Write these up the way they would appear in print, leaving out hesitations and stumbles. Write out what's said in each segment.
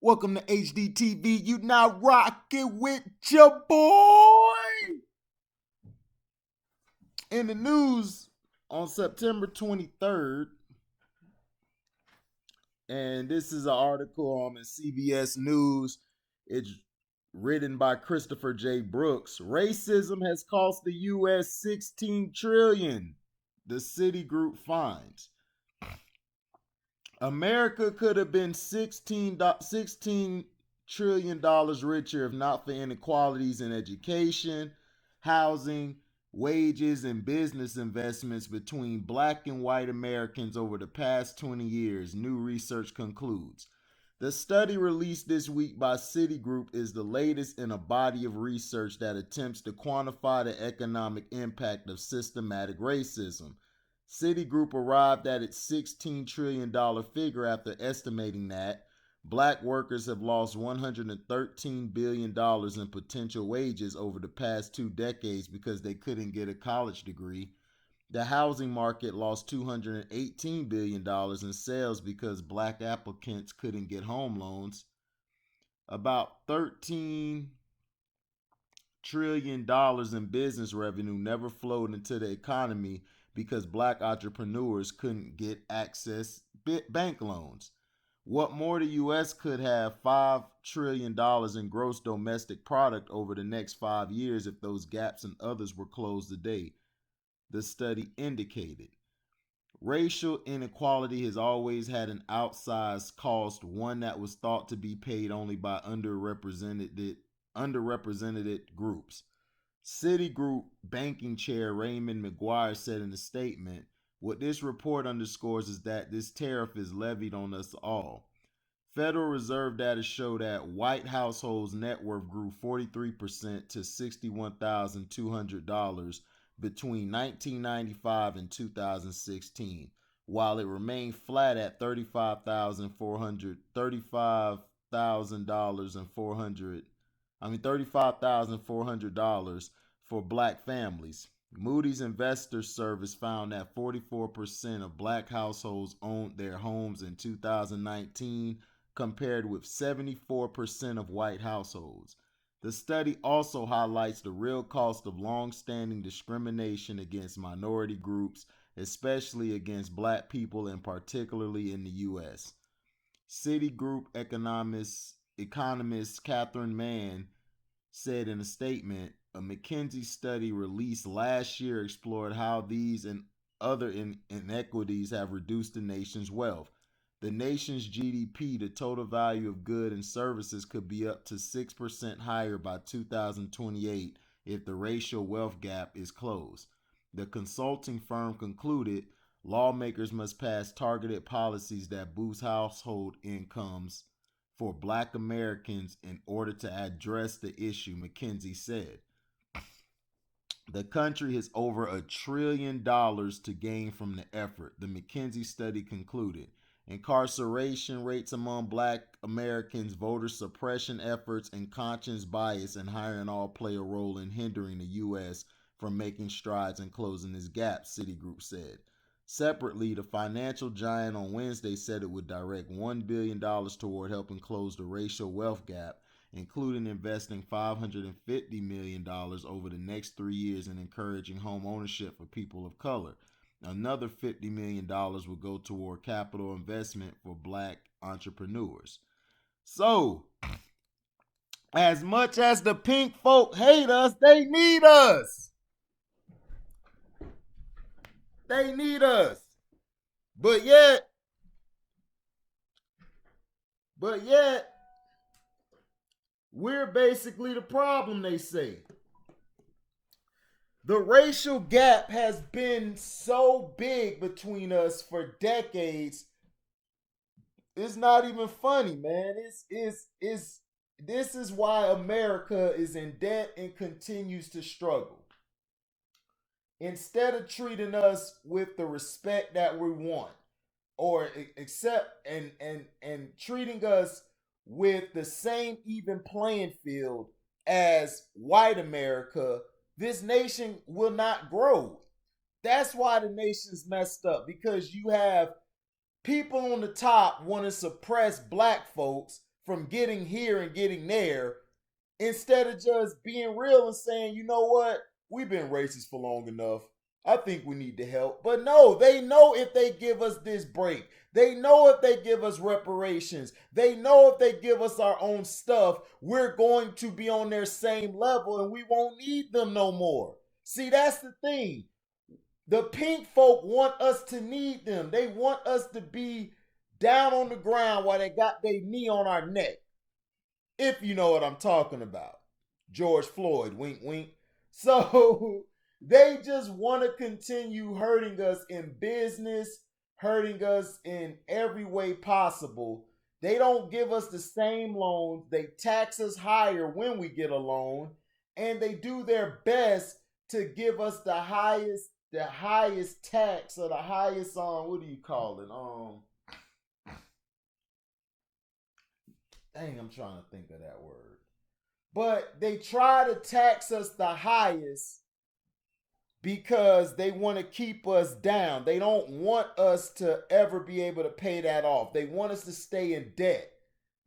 Welcome to HDTV. You now rocking with your boy. In the news on September 23rd, and this is an article on the CBS News. It's written by Christopher J. Brooks. Racism has cost the U.S. $16 trillion, the Citigroup finds. America could have been $16 trillion richer if not for inequalities in education, housing, wages, and business investments between black and white Americans over the past 20 years, new research concludes. The study released this week by Citigroup is the latest in a body of research that attempts to quantify the economic impact of systematic racism. Citigroup arrived at its $16 trillion figure after estimating that black workers have lost $113 billion in potential wages over the past 2 decades because they couldn't get a college degree. The housing market lost $218 billion in sales because black applicants couldn't get home loans. About $13 trillion in business revenue never flowed into the economy because black entrepreneurs couldn't get access bank loans. What more, the U.S. could have $5 trillion in gross domestic product over the next 5 years if those gaps and others were closed today, the study indicated. Racial inequality has always had an outsized cost, one that was thought to be paid only by underrepresented groups. Citigroup banking chair Raymond McGuire said in a statement, "What this report underscores is that this tariff is levied on us all." Federal Reserve data show that white households' net worth grew 43% to $61,200 between 1995 and 2016, while it remained flat at $35,400 for black families. Moody's Investor Service found that 44% of black households owned their homes in 2019, compared with 74% of white households. The study also highlights the real cost of long-standing discrimination against minority groups, especially against black people and particularly in the U.S. Citigroup economist Catherine Mann said in a statement, a McKinsey study released last year explored how these and other inequities have reduced the nation's wealth. The nation's GDP, the total value of goods and services, could be up to 6% higher by 2028 if the racial wealth gap is closed. The consulting firm concluded lawmakers must pass targeted policies that boost household incomes for black Americans in order to address the issue, McKinsey said. The country has over $1 trillion to gain from the effort, the McKinsey study concluded. Incarceration rates among black Americans, voter suppression efforts, and conscience bias and hiring all play a role in hindering the U.S. from making strides in closing this gap, Citigroup said. Separately, the financial giant on Wednesday said it would direct $1 billion toward helping close the racial wealth gap, including investing $550 million over the next 3 years in encouraging home ownership for people of color. Another $50 million will go toward capital investment for black entrepreneurs. So, as much as the pink folk hate us, they need us. They need us. But yet, we're basically the problem, they say. The racial gap has been so big between us for decades. It's not even funny, man. This is why America is in debt and continues to struggle. Instead of treating us with the respect that we want, or accept and treating us with the same even playing field as white America, this nation will not grow. That's why the nation's messed up, because you have people on the top want to suppress black folks from getting here and getting there, instead of just being real and saying, you know what, we've been racist for long enough. I think we need to help. But no, they know if they give us this break, they know if they give us reparations, they know if they give us our own stuff, we're going to be on their same level and we won't need them no more. See, that's the thing. The pink folk want us to need them. They want us to be down on the ground while they got their knee on our neck. If you know what I'm talking about. George Floyd, wink, wink. So they just want to continue hurting us in business, hurting us in every way possible. They don't give us the same loans. They tax us higher when we get a loan, and they do their best to give us the highest tax, or the highest what do you call it? Dang, I'm trying to think of that word. But they try to tax us the highest because they want to keep us down. They don't want us to ever be able to pay that off. They want us to stay in debt.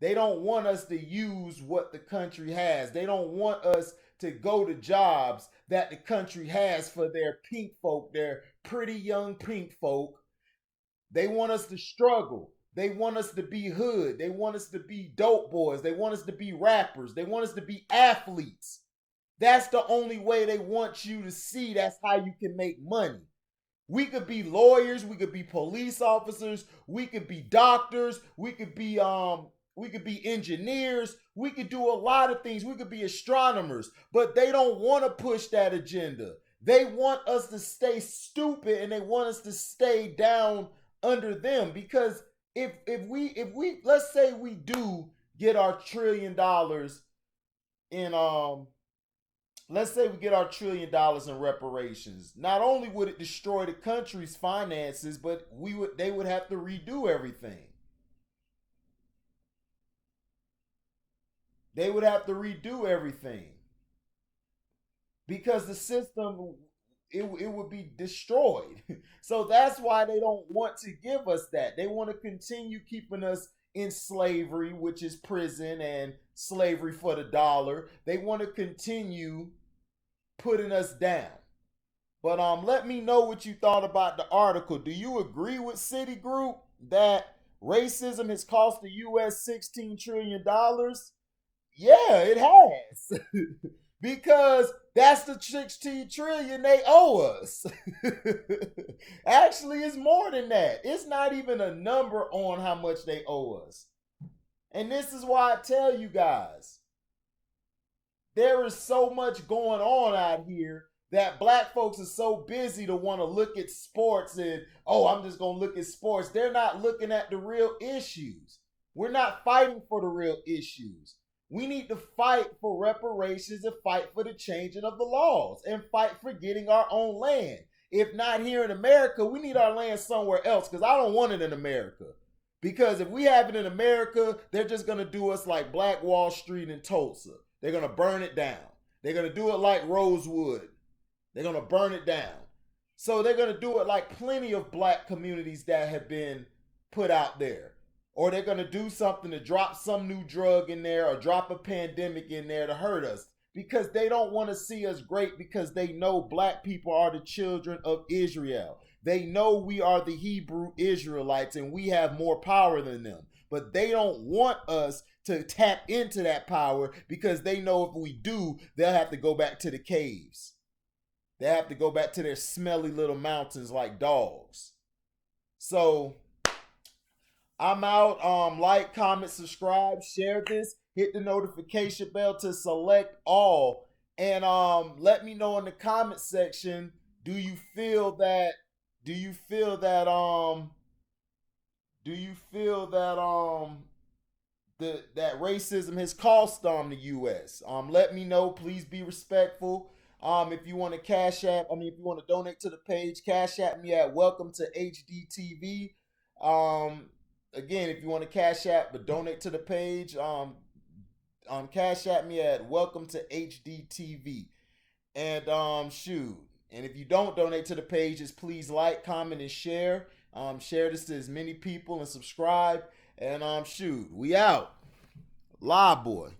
They don't want us to use what the country has. They don't want us to go to jobs that the country has for their pink folk, their pretty young pink folk. They want us to struggle. They want us to be hood. They want us to be dope boys. They want us to be rappers. They want us to be athletes. That's the only way they want you to see that's how you can make money. We could be lawyers, we could be police officers, we could be doctors, we could be engineers, we could do a lot of things. We could be astronomers, but they don't want to push that agenda. They want us to stay stupid and they want us to stay down under them, because if we let's say we do get our $1 trillion in let's say we get our $1 trillion in reparations, not only would it destroy the country's finances, but they would have to redo everything. They would have to redo everything because the system, it would be destroyed. So that's why they don't want to give us that. They want to continue keeping us in slavery, which is prison and slavery for the dollar. They want to continue putting us down. But let me know what you thought about the article. Do you agree with Citigroup that racism has cost the US $16 trillion? Yeah, it has. Because that's the 16 trillion they owe us. Actually, it's more than that. It's not even a number on how much they owe us. And this is why I tell you guys, there is so much going on out here that black folks are so busy to want to look at sports and, oh, I'm just going to look at sports. They're not looking at the real issues. We're not fighting for the real issues. We need to fight for reparations and fight for the changing of the laws and fight for getting our own land. If not here in America, we need our land somewhere else, because I don't want it in America. Because if we have it in America, they're just going to do us like Black Wall Street in Tulsa. They're going to burn it down. They're going to do it like Rosewood. They're going to burn it down. So they're going to do it like plenty of black communities that have been put out there. Or they're going to do something to drop some new drug in there or drop a pandemic in there to hurt us, because they don't want to see us great, because they know black people are the children of Israel. They know we are the Hebrew Israelites and we have more power than them. But they don't want us to tap into that power, because they know if we do, they'll have to go back to the caves. They have to go back to their smelly little mountains like dogs. So I'm out. Like, comment, subscribe, share this, hit the notification bell to select all, and let me know in the comment section, do you feel that that racism has cost the US? Let me know. Please be respectful. If you want to if you want to donate to the page, cash at me at welcome to HDTV. Again, if you want to cash app but donate to the page, cash at me at welcome to HDTV. And shoot. And if you don't donate to the pages, please like, comment, and share. Share this to as many people and subscribe. And shoot, we out. Lie boy.